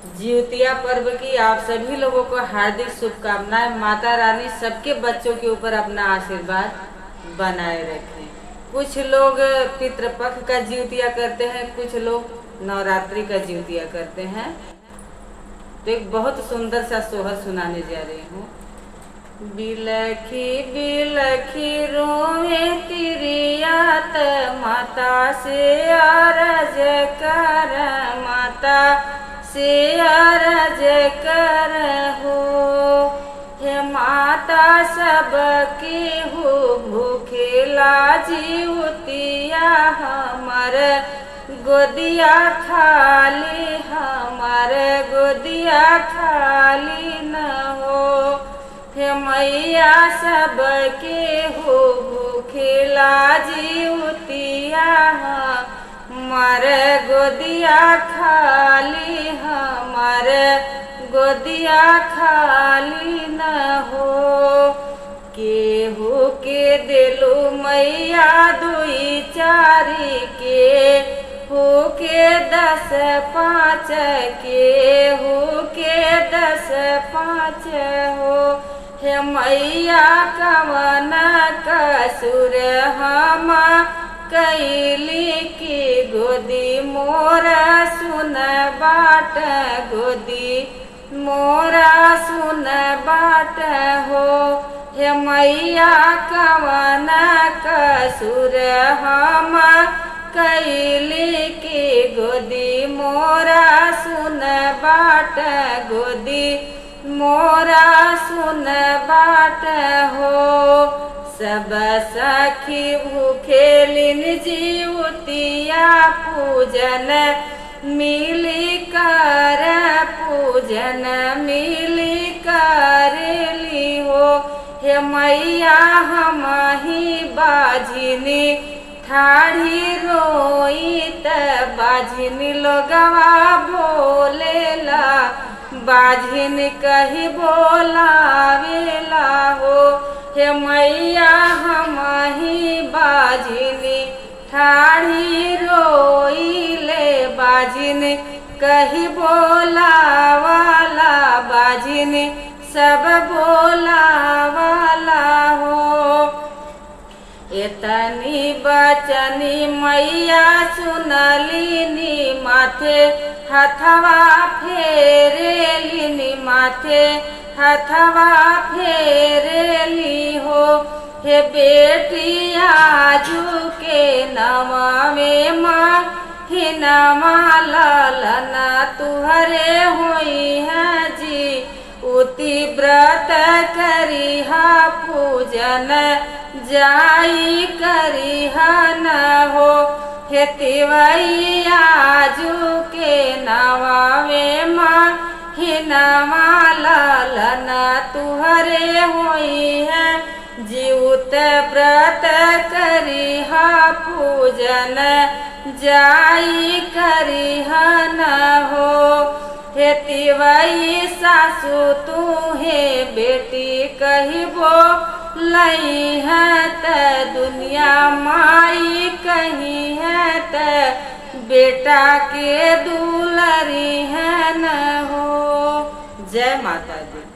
जिउतिया पर्व की आप सभी लोगों को हार्दिक शुभकामनाएं। माता रानी सबके बच्चों के ऊपर अपना आशीर्वाद बनाए रखें। कुछ लोग पितृपक्ष का जिउतिया करते हैं, कुछ लोग नवरात्रि का जिउतिया करते हैं। तो एक बहुत सुंदर सा सोहर सुनाने जा रही हूँ। बिलखी बिलखी रोवे तिरियात माता से अरज कर, माता से अरज कर हो। हे माता सबके हो भूखेला जिउतिया हमर गोदिया खाली, हमर गोदिया खाली न हो। हे मैया सबके हो भूखेला जिउतिया हमर गोदिया खाली, हमर गोदिया खाली न हो। केहू के दिलु मैया दुई चारी के हो के 10 5 केहू के 10 5 हो। हे मैया कवन कसुर हम कैली की गोदी मोरा सुन बाट, गोदी मोरा सुन बाट हो। हे मैया कवन कसुर हम कैली की गोदी मोरा सुन बाट, गोदी मोरा सुन बाट हो। सब सखी भूखेलिन जिउतिया पूजन मिली कर, पूजन मिली करेली हो। हे मैया हम ही बाझिनी ठाढ़ी रोई त बाझिनी लोगवा बोलेला, बाझिन कही बोलावेला हो। हे मैया हम ही बाझिनी ठाढ़ी रोई ले, बाझिन कही बोलावाला, बाझिन सब बोलावाला हो। एतनी बचनी मैया सुनलिनी माथे हथवा फेरेलिनी, माथे हथवा फेरेली हो। हे बेटी आजू के नवावे माँ हिनमा ललना तुहरे हुई है जी उति व्रत करिहा पूजन जाई करिहा न हो। हे तिवई आजू के नवावे माँ हिनमा ललना तुहरे हुई है जीउत व्रत करिहा पूजन जाई करिहा न हो। हे तिवई सासु तू हे बेटी कहिबो लई है त दुनिया माई कही है त बेटा के दुलरी है न हो। जय माता दी।